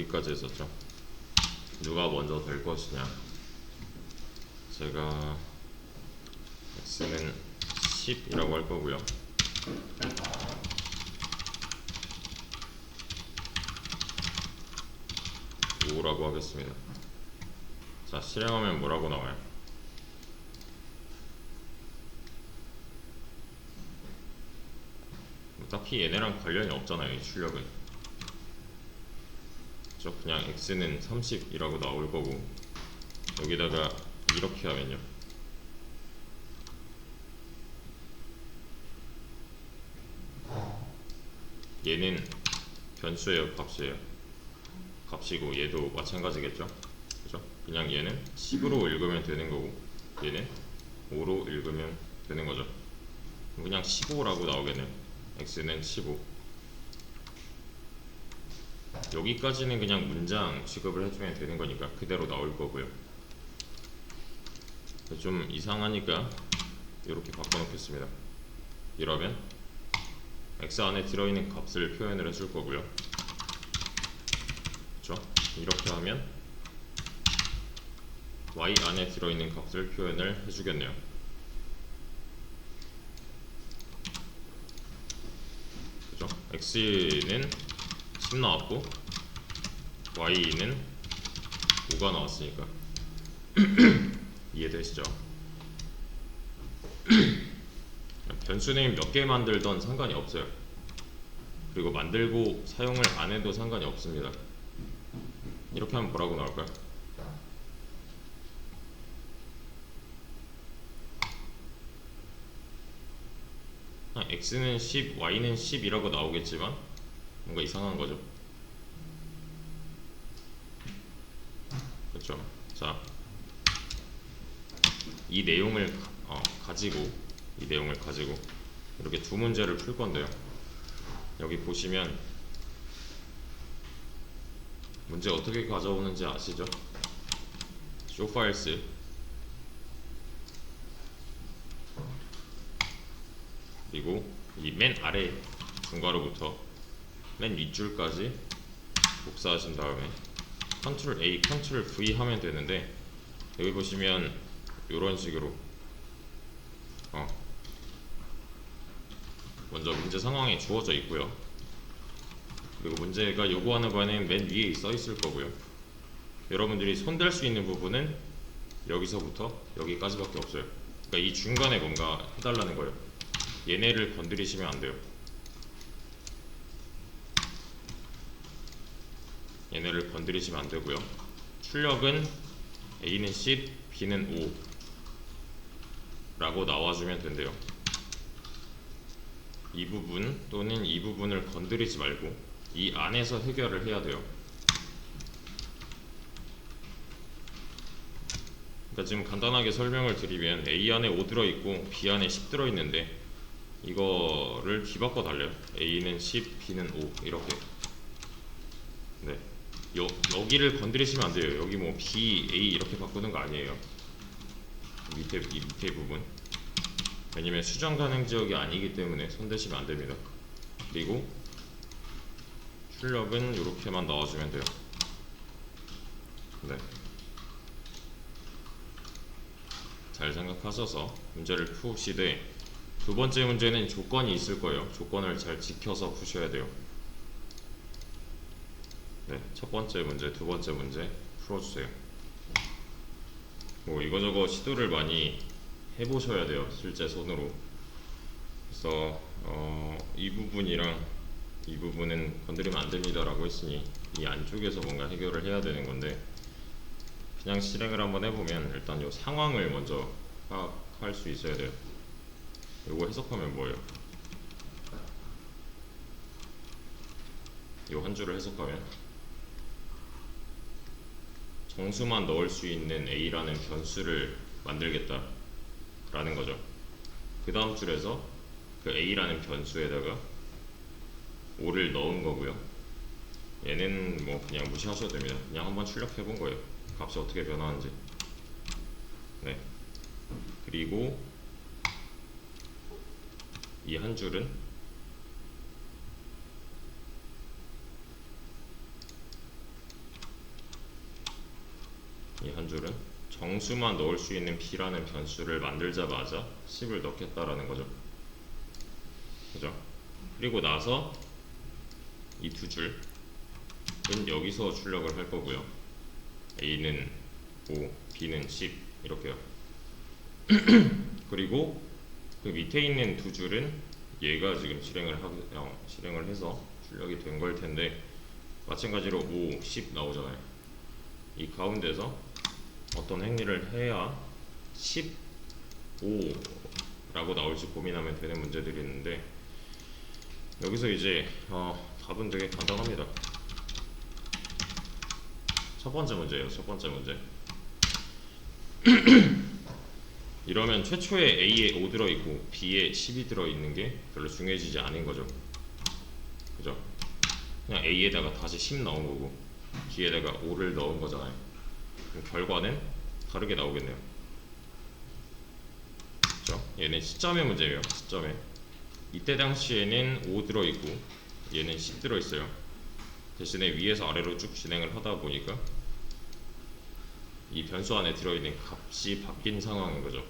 여기까지 했었죠. 누가 먼저 될 것이냐. 제가 x는 10이라고 할 거고요. 라고 하겠습니다. 자, 실행하면 뭐라고 나와요? 딱히 얘네랑 관련이 없잖아요, 이 출력은. 그냥 x는 30이라고 나올 거고, 여기다가 이렇게 하면요, 얘는 변수예요, 값이에요. 값이고 얘도 마찬가지겠죠. 그죠? 그냥 얘는 10으로 읽으면 되는 거고 얘는 5로 읽으면 되는 거죠. 그냥 15라고 나오겠네요. x는 15. 여기까지는 그냥 문장 취급을 해주면 되는 거니까 그대로 나올 거고요. 좀 이상하니까 이렇게 바꿔놓겠습니다. 이러면 x 안에 들어있는 값을 표현을 해줄 거고요. 그렇죠? 이렇게 하면 y 안에 들어있는 값을 표현을 해주겠네요. 그죠? x는 10 나왔고 y는 5가 나왔으니까 이해되시죠? 변수는 몇 개 만들던 상관이 없어요. 그리고 만들고 사용을 안 해도 상관이 없습니다. 이렇게 하면 뭐라고 나올까요? x는 10, y는 10이라고 나오겠지만 뭔가 이상한 거죠. 그렇죠? 자, 이 내용을 가지고 이렇게 두 문제를 풀 건데요. 여기 보시면 문제 어떻게 가져오는지 아시죠? show files 그리고 이 맨 아래 중괄호부터 맨 윗줄까지 복사하신 다음에 Ctrl A, Ctrl V 하면 되는데, 여기 보시면 이런 식으로 먼저 문제 상황이 주어져 있고요. 그리고 문제가 요구하는 바는 맨 위에 써 있을 거고요. 여러분들이 손댈 수 있는 부분은 여기서부터 여기까지밖에 없어요. 그러니까 이 중간에 뭔가 해달라는 거예요. 얘네를 건드리시면 안 돼요. 얘네를 건드리시면 안 되고요. 출력은 A는 10, B는 5 라고 나와주면 된대요. 이 부분 또는 이 부분을 건드리지 말고 이 안에서 해결을 해야 돼요. 그러니까 지금 간단하게 설명을 드리면 A 안에 5 들어있고 B 안에 10 들어있는데 이거를 뒤바꿔 달래요. A는 10, B는 5 이렇게. 네. 여기를 건드리시면 안 돼요. 여기 뭐 B, A 이렇게 바꾸는 거 아니에요. 이 밑에 부분. 왜냐면 수정 가능 지역이 아니기 때문에 손대시면 안 됩니다. 그리고 출력은 이렇게만 넣어주면 돼요. 네. 잘 생각하셔서 문제를 푸시되, 두 번째 문제는 조건이 있을 거예요. 조건을 잘 지켜서 푸셔야 돼요. 네, 첫 번째 문제, 두 번째 문제 풀어주세요. 뭐 이거저거 시도를 많이 해보셔야 돼요, 실제 손으로. 그래서 이 부분이랑 이 부분은 건드리면 안 됩니다 라고 했으니 이 안쪽에서 뭔가 해결을 해야 되는 건데, 그냥 실행을 한번 해보면 일단 이 상황을 먼저 파악할 수 있어야 돼요. 이거 해석하면 뭐예요? 이 한 줄을 해석하면 정수만 넣을 수 있는 A라는 변수를 만들겠다 라는 거죠. 그 다음 줄에서 그 A라는 변수에다가 5를 넣은 거고요. 얘는 뭐 그냥 무시하셔도 됩니다. 그냥 한번 출력해 본 거예요. 값이 어떻게 변하는지. 네. 그리고 이 한 줄은 이 한 줄은 정수만 넣을 수 있는 b라는 변수를 만들자마자 10을 넣겠다라는 거죠. 그죠? 그리고 나서 이 두 줄은 여기서 출력을 할 거고요. a는 5, b는 10 이렇게요. 그리고 그 밑에 있는 두 줄은 얘가 지금 실행을 해서 출력이 된 걸 텐데 마찬가지로 5, 10 나오잖아요. 이 가운데서 어떤 행위를 해야 15라고 나올지 고민하면 되는 문제들이 있는데 여기서 이제 답은 되게 간단합니다. 첫 번째 문제예요. 첫 번째 문제. 이러면 최초에 A에 5 들어있고 B에 10이 들어있는 게 별로 중요해지지 않은 거죠. 그죠? 그냥 A에다가 다시 10 넣은 거고 B에다가 5를 넣은 거잖아요. 그럼 결과는 다르게 나오겠네요. 그죠? 얘는 시점의 문제예요. 시점에. 이때 당시에는 5 들어있고 얘는 10 들어있어요. 대신에 위에서 아래로 쭉 진행을 하다 보니까 이 변수 안에 들어있는 값이 바뀐 상황인 거죠.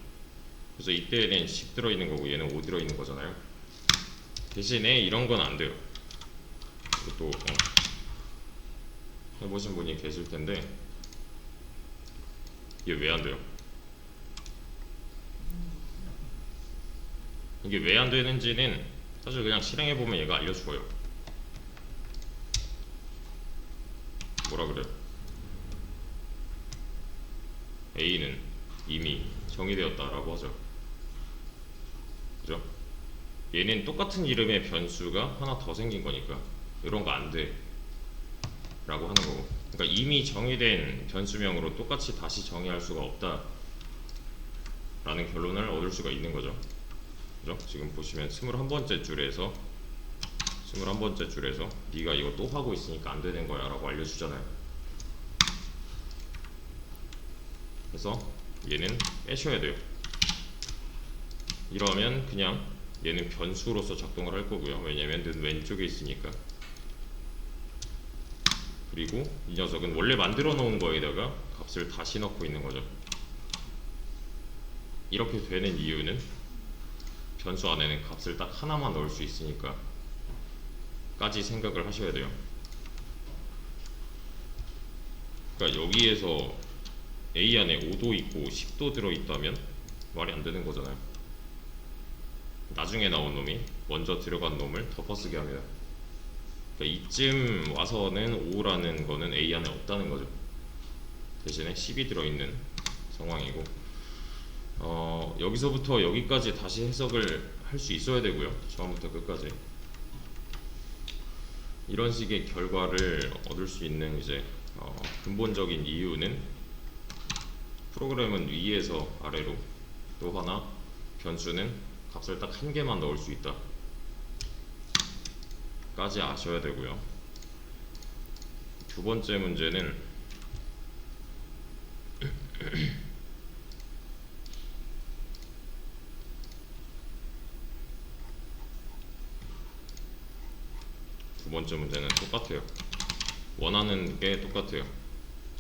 그래서 이때는 10 들어있는 거고 얘는 5 들어있는 거잖아요. 대신에 이런 건 안 돼요. 또 해보신 분이 계실 텐데 이게 왜 안 돼요? 이게 왜 안 되는지는 사실 그냥 실행해보면 얘가 알려주고요. 뭐라 그래요? A는 이미 정의되었다라고 하죠. 그죠? 얘는 똑같은 이름의 변수가 하나 더 생긴 거니까 이런 거 안 돼 라고 하는 거고, 그러니까 이미 정의된 변수명으로 똑같이 다시 정의할 수가 없다 라는 결론을 얻을 수가 있는 거죠. 그죠? 지금 보시면 21번째 줄에서 네가 이거 또 하고 있으니까 안 되는 거야 라고 알려주잖아요. 그래서 얘는 빼셔야 돼요. 이러면 그냥 얘는 변수로서 작동을 할 거고요. 왜냐면 는 왼쪽에 있으니까. 그리고 이 녀석은 원래 만들어 놓은 거에다가 값을 다시 넣고 있는 거죠. 이렇게 되는 이유는 변수 안에는 값을 딱 하나만 넣을 수 있으니까 까지 생각을 하셔야 돼요. 그러니까 여기에서 A 안에 5도 있고 10도 들어있다면 말이 안 되는 거잖아요. 나중에 나온 놈이 먼저 들어간 놈을 덮어쓰게 합니다. 그러니까 이쯤 와서는 5라는 거는 A 안에 없다는 거죠. 대신에 10이 들어있는 상황이고, 여기서부터 여기까지 다시 해석을 할 수 있어야 되고요. 처음부터 끝까지 이런 식의 결과를 얻을 수 있는 이제 근본적인 이유는 프로그램은 위에서 아래로, 또 하나 변수는 값을 딱 한 개만 넣을 수 있다 까지 아셔야 되고요. 두 번째 문제는 두 번째 문제는 똑같아요. 원하는 게 똑같아요.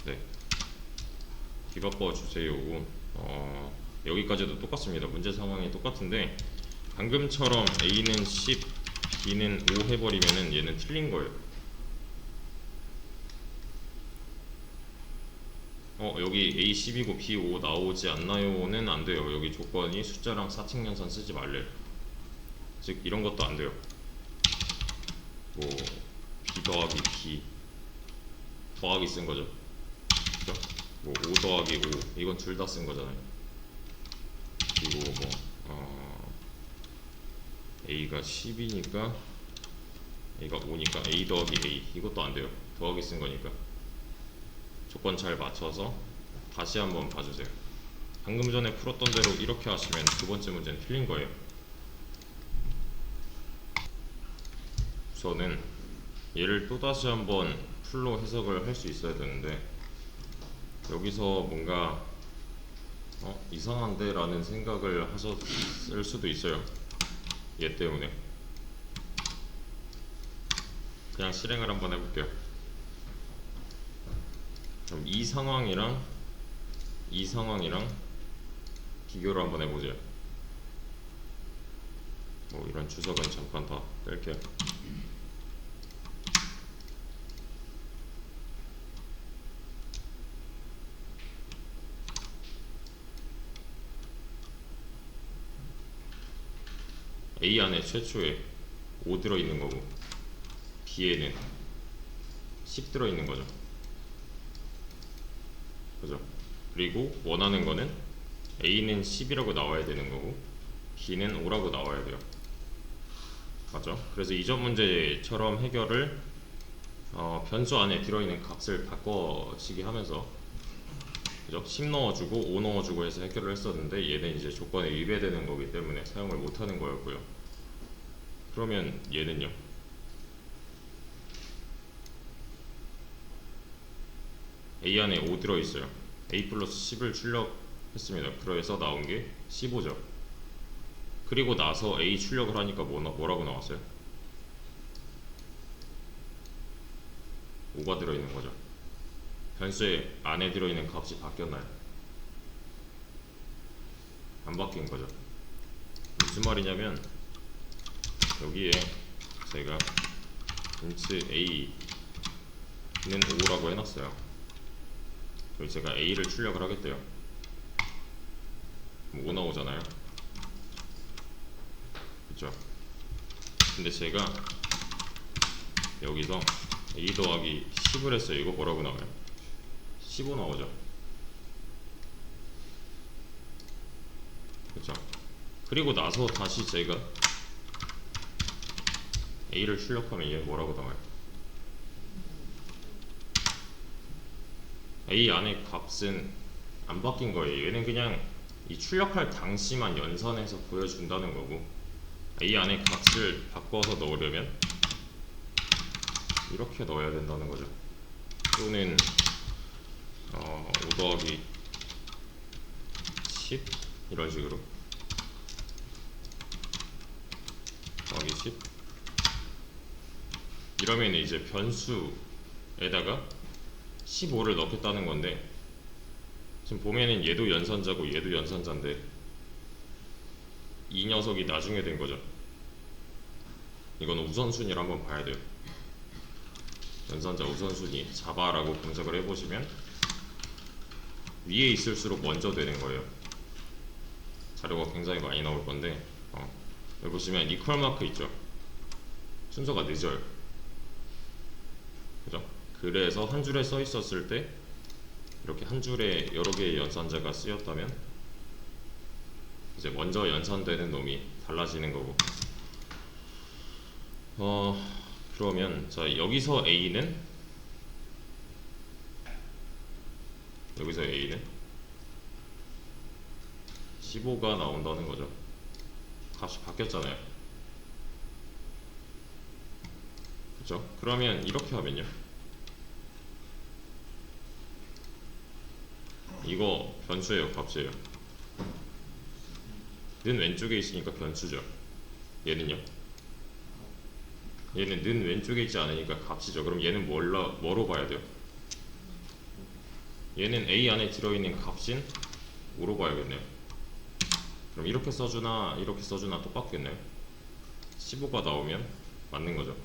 네. 뒤바꿔 주세요. 여기까지도 똑같습니다. 문제 상황이 똑같은데 방금처럼 A는 10, B는 5 해버리면은 얘는 틀린 거예요. 여기 A 10이고 B 5 나오지 않나요는 안 돼요. 여기 조건이 숫자랑 사칙연산 쓰지 말래요. 즉 이런 것도 안 돼요. 뭐 B 더하기 B 더하기 쓴 거죠. 그죠? 뭐 5 더하기 5 이건 둘 다 쓴 거잖아요. 그리고 A가 10이니까 A가 5니까 A 더하기 A 이것도 안 돼요. 더하기 쓴 거니까. 조건 잘 맞춰서 다시 한번 봐주세요. 방금 전에 풀었던 대로 이렇게 하시면 두 번째 문제는 틀린 거예요. 우선은 얘를 또다시 한번 풀로 해석을 할 수 있어야 되는데 여기서 뭔가 이상한데 라는 생각을 하셨을 수도 있어요. 얘 때문에. 그냥 실행을 한번 해볼게요. 그럼 이 상황이랑 이 상황이랑 비교를 한번 해보죠. 뭐 이런 주석은 잠깐 다 뺄게요. A 안에 최초에 5 들어있는 거고 B에는 10 들어있는 거죠. 그죠? 그리고 원하는 거는 A는 10이라고 나와야 되는 거고 B는 5라고 나와야 돼요. 맞죠? 그래서 이전 문제처럼 해결을 변수 안에 들어있는 값을 바꿔치기 하면서, 그죠? 10 넣어주고 5 넣어주고 해서 해결을 했었는데 얘는 이제 조건에 위배되는 거기 때문에 사용을 못하는 거였고요. 그러면 얘는요? A 안에 5 들어있어요. A 플러스 10을 출력했습니다. 그래서 나온 게 15죠. 그리고 나서 A 출력을 하니까 뭐라고 나왔어요? 5가 들어있는 거죠. 변수에 안에 들어있는 값이 바뀌었나요? 안 바뀐 거죠. 무슨 말이냐면 여기에 제가 int A는 5라고 해놨어요. 그리고 제가 A를 출력을 하겠대요. 5 나오잖아요. 그쵸? 근데 제가 여기서 A 더하기 10을 했어요. 이거 뭐라고 나와요? 15 나오죠. 그쵸? 그리고 나서 다시 제가 A를 출력하면 얘 뭐라고 나와요? A 안의 값은 안 바뀐 거예요. 얘는 그냥 이 출력할 당시만 연산해서 보여준다는 거고, A 안의 값을 바꿔서 넣으려면 이렇게 넣어야 된다는 거죠. 또는 5 더하기 10 이런 식으로 더하기 10 이러면 이제 변수에다가 15를 넣겠다는 건데, 지금 보면은 얘도 연산자고 얘도 연산자인데 이 녀석이 나중에 된 거죠. 이거는 우선순위를 한번 봐야 돼요. 연산자 우선순위 잡아라고 검색을 해보시면 위에 있을수록 먼저 되는 거예요. 자료가 굉장히 많이 나올 건데 여기 보시면 이퀄 마크 있죠. 순서가 늦어요. 그죠? 그래서 한 줄에 써 있었을 때 이렇게 한 줄에 여러 개의 연산자가 쓰였다면 이제 먼저 연산되는 놈이 달라지는 거고, 그러면 자 여기서 A는 15가 나온다는 거죠. 값이 바뀌었잖아요. 그죠? 그러면 이렇게 하면요, 이거 변수예요, 값이에요. 는 왼쪽에 있으니까 변수죠. 얘는요? 얘는 는 왼쪽에 있지 않으니까 값이죠. 그럼 얘는 뭐로 봐야 돼요? 얘는 A 안에 들어있는 값인 5로 봐야겠네요. 그럼 이렇게 써주나 이렇게 써주나 똑같겠네요. 15가 나오면 맞는 거죠.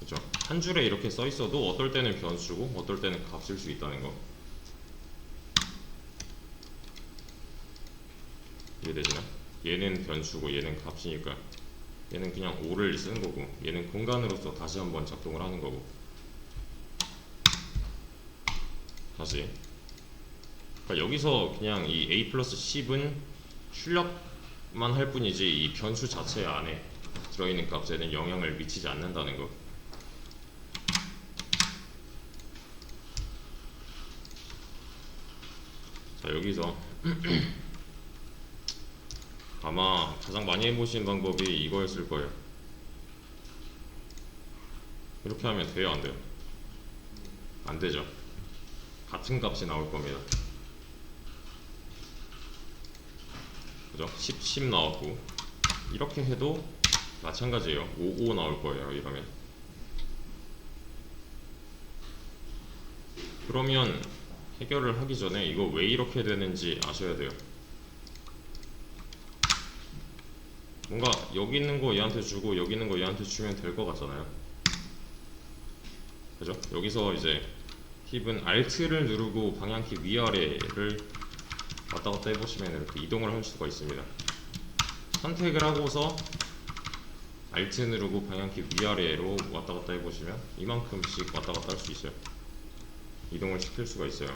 그죠? 한 줄에 이렇게 써 있어도 어떨 때는 변수고 어떨 때는 값일 수 있다는 거. 이해되시나? 얘는 변수고 얘는 값이니까 얘는 그냥 5를 쓰는 거고 얘는 공간으로서 다시 한번 작동을 하는 거고. 다시 그러니까 여기서 그냥 이 A 플러스 10은 출력만 할 뿐이지 이 변수 자체 안에 들어있는 값에는 영향을 미치지 않는다는 거. 자 여기서 아마 가장 많이 해보신 방법이 이거였을 거예요. 이렇게 하면 돼요, 안 돼요? 안 되죠. 같은 값이 나올 겁니다. 그죠? 10 나왔고 이렇게 해도 마찬가지예요. 5 나올 거예요. 이러면 그러면 해결을 하기 전에 이거 왜 이렇게 되는지 아셔야 돼요. 뭔가 여기 있는 거 얘한테 주고 여기 있는 거 얘한테 주면 될 것 같잖아요. 그죠? 여기서 이제 팁은 Alt를 누르고 방향키 위아래를 왔다 갔다 해보시면 이렇게 이동을 할 수가 있습니다. 선택을 하고서 Alt 누르고 방향키 위아래로 왔다 갔다 해보시면 이만큼씩 왔다 갔다 할 수 있어요. 이동을 시킬 수가 있어요.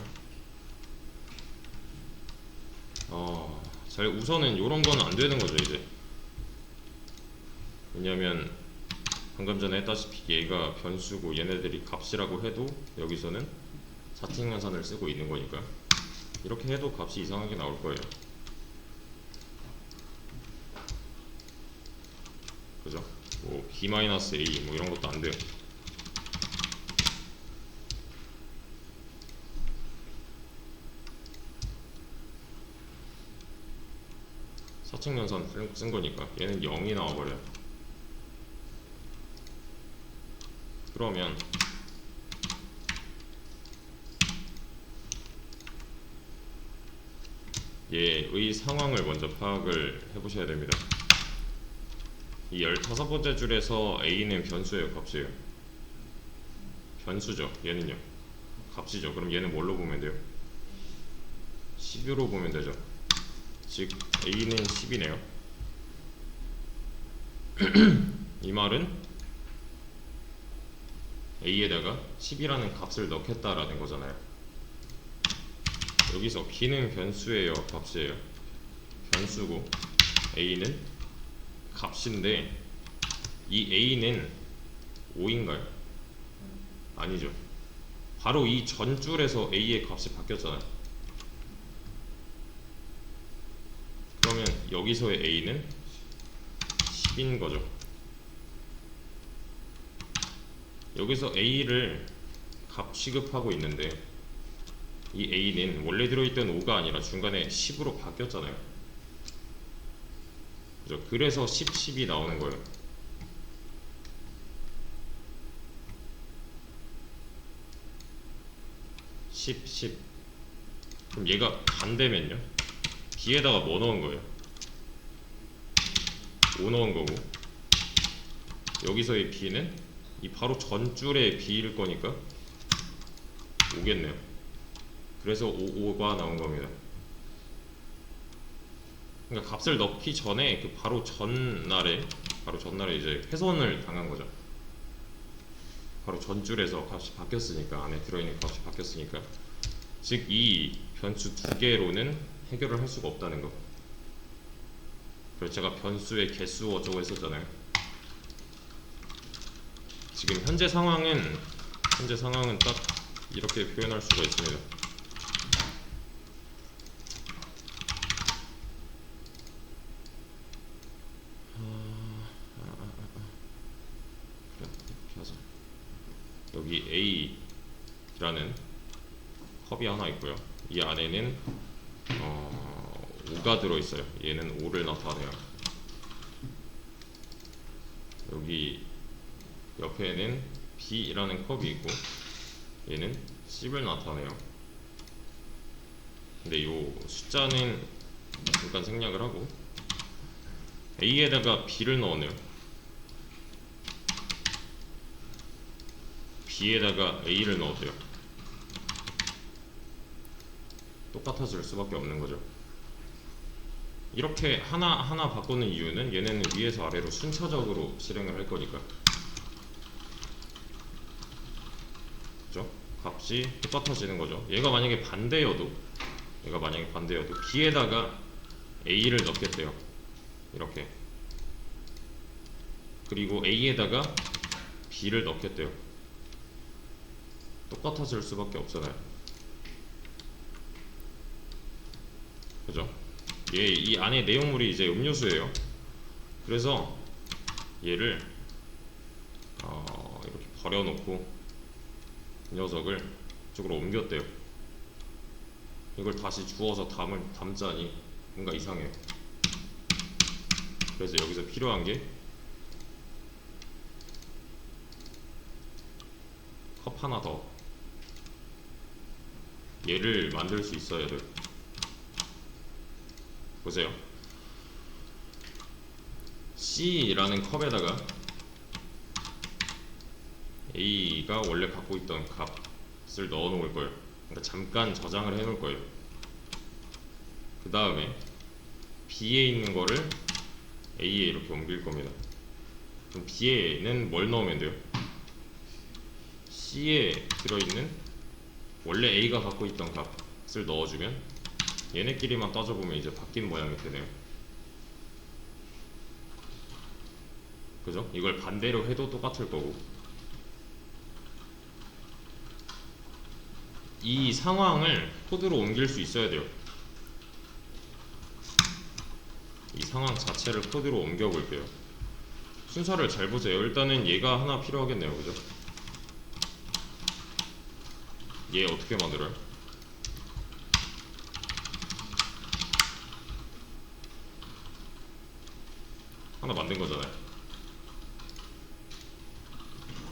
잘 우선은 이런 거는 안 되는 거죠 이제. 왜냐면 방금 전에 했다시피 얘가 변수고 얘네들이 값이라고 해도 여기서는 사칭연산을 쓰고 있는 거니까 이렇게 해도 값이 이상하게 나올 거예요. 그죠? 뭐 b-a 뭐 이런 것도 안 돼요. 사칭연산 쓴 거니까 얘는 0이 나와버려요. 그러면 얘의 상황을 먼저 파악을 해보셔야 됩니다. 이 15번째 줄에서 A는 변수예요, 값이에요? 변수죠. 얘는요? 값이죠. 그럼 얘는 뭘로 보면 돼요? 10으로 보면 되죠. 즉 A는 10이네요. 이 말은 A에다가 10이라는 값을 넣겠다라는 거잖아요. 여기서 B는 변수예요, 값이에요? 변수고 A는 값인데 이 A는 5인가요? 아니죠. 바로 이 전줄에서 A의 값이 바뀌었잖아요. 그러면 여기서의 A는 10인 거죠. 여기서 A를 값 취급하고 있는데 이 A는 원래 들어있던 5가 아니라 중간에 10으로 바뀌었잖아요. 그죠? 그래서 10, 10이 나오는 거예요. 10, 10. 그럼 얘가 반대면요? B에다가 뭐 넣은 거예요? 5 넣은 거고 여기서의 B는 이 바로 전줄의 B일 거니까 5겠네요. 그래서 5가 나온 겁니다. 그러니까 값을 넣기 전에 그 바로 전날에 이제 훼손을 당한 거죠. 바로 전줄에서 값이 바뀌었으니까, 안에 들어있는 값이 바뀌었으니까, 즉 이 변수 두 개로는 해결을 할 수가 없다는 거. 그래서 제가 변수의 개수 어쩌고 했었잖아요. 지금 현재 상황은 딱 이렇게 표현할 수가 있습니다. 여기 A라는 컵이 하나 있고요. 이 안에는 5가 들어있어요. 얘는 5를 나타내요. 여기 옆에는 B라는 컵이 있고 얘는 10을 나타내요. 근데 이 숫자는 잠깐 생략을 하고 A에다가 B를 넣어내요. B에다가 A를 넣어줘요. 똑같아질 수밖에 없는 거죠. 이렇게 하나하나 바꾸는 이유는 얘네는 위에서 아래로 순차적으로 실행을 할 거니까. 그죠? 값이 똑같아지는 거죠. 얘가 만약에 반대여도 B에다가 A를 넣겠대요. 이렇게. 그리고 A에다가 B를 넣겠대요. 똑같아질 수밖에 없잖아요. 그죠? 이 안에 내용물이 이제 음료수예요. 그래서 얘를 이렇게 버려놓고 이 녀석을 이쪽으로 옮겼대요. 이걸 다시 주워서 담자니 뭔가 이상해요. 그래서 여기서 필요한 게 컵 하나 더 얘를 만들 수 있어야 돼요. 보세요. C라는 컵에다가 A가 원래 갖고 있던 값을 넣어 놓을 거예요. 그러니까 잠깐 저장을 해 놓을 거예요. 그 다음에 B에 있는 거를 A에 이렇게 옮길 겁니다. 그럼 B에는 뭘 넣으면 돼요? C에 들어있는 원래 A가 갖고 있던 값을 넣어주면 얘네끼리만 따져보면 이제 바뀐 모양이 되네요. 그죠? 이걸 반대로 해도 똑같을 거고, 이 상황을 코드로 옮길 수 있어야 돼요. 이 상황 자체를 코드로 옮겨 볼게요. 순서를 잘 보세요. 일단은 얘가 하나 필요하겠네요. 그죠? 얘 어떻게 만들어요? 하나 만든 거잖아요.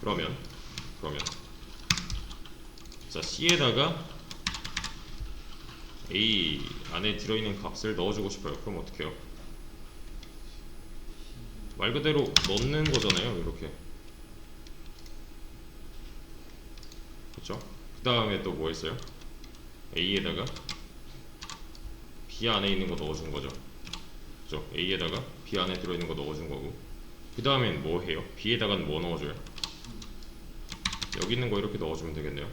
그러면 자, C에다가 A 안에 들어있는 값을 넣어주고 싶어요. 그럼 어떻게 해요? 말 그대로 넣는 거잖아요. 이렇게. 그쵸? 그 다음에 또 뭐 했어요? A에다가 B 안에 있는 거 넣어준 거죠. 그죠? A에다가 B 안에 들어있는 거 넣어준 거고, 그 다음엔 뭐 해요? B에다가는 뭐 넣어줘요? 여기 있는 거 이렇게 넣어주면 되겠네요.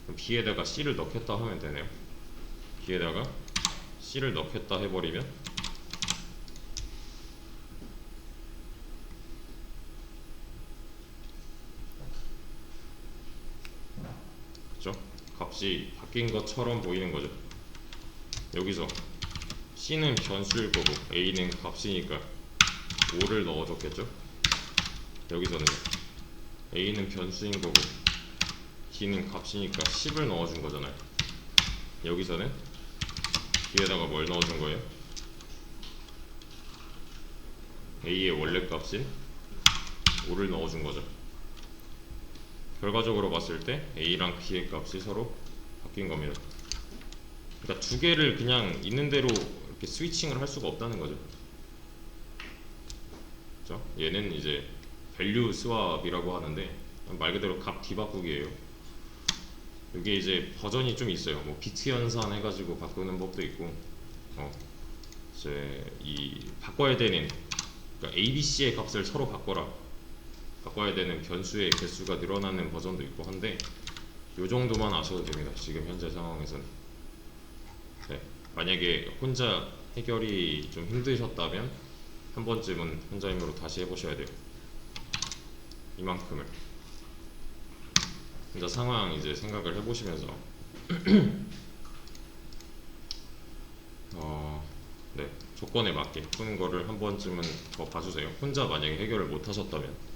그럼 B에다가 C를 넣겠다 하면 되네요. B에다가 C를 넣겠다 해버리면 그죠? 값이 바뀐 것처럼 보이는 거죠. 여기서 C는 변수일 거고 A는 값이니까 5를 넣어줬겠죠? 여기서는 A는 변수인 거고 B는 값이니까 10을 넣어준 거잖아요. 여기서는 B에다가 뭘 넣어준 거예요? A의 원래 값인 5를 넣어준 거죠. 결과적으로 봤을 때 A랑 B의 값이 서로 바뀐 겁니다. 그러니까 두 개를 그냥 있는 대로 이렇게 스위칭을 할 수가 없다는 거죠. 그렇죠? 얘는 이제 밸류 스왑이라고 하는데 말 그대로 값 뒤바꾸기예요. 이게 이제 버전이 좀 있어요. 뭐 비트 연산 해가지고 바꾸는 법도 있고, 이제 이 바꿔야 되는, 그러니까 A, B, C의 값을 서로 바꿔야 되는 변수의 개수가 늘어나는 버전도 있고 한데, 요 정도만 아셔도 됩니다. 지금 현재 상황에서는. 네, 만약에 혼자 해결이 좀 힘드셨다면 한 번쯤은 혼자 힘으로 다시 해보셔야 돼요. 이만큼을 혼자 상황 이제 생각을 해보시면서 네, 조건에 맞게 푸는 거를 한 번쯤은 더 봐주세요. 혼자 만약에 해결을 못 하셨다면.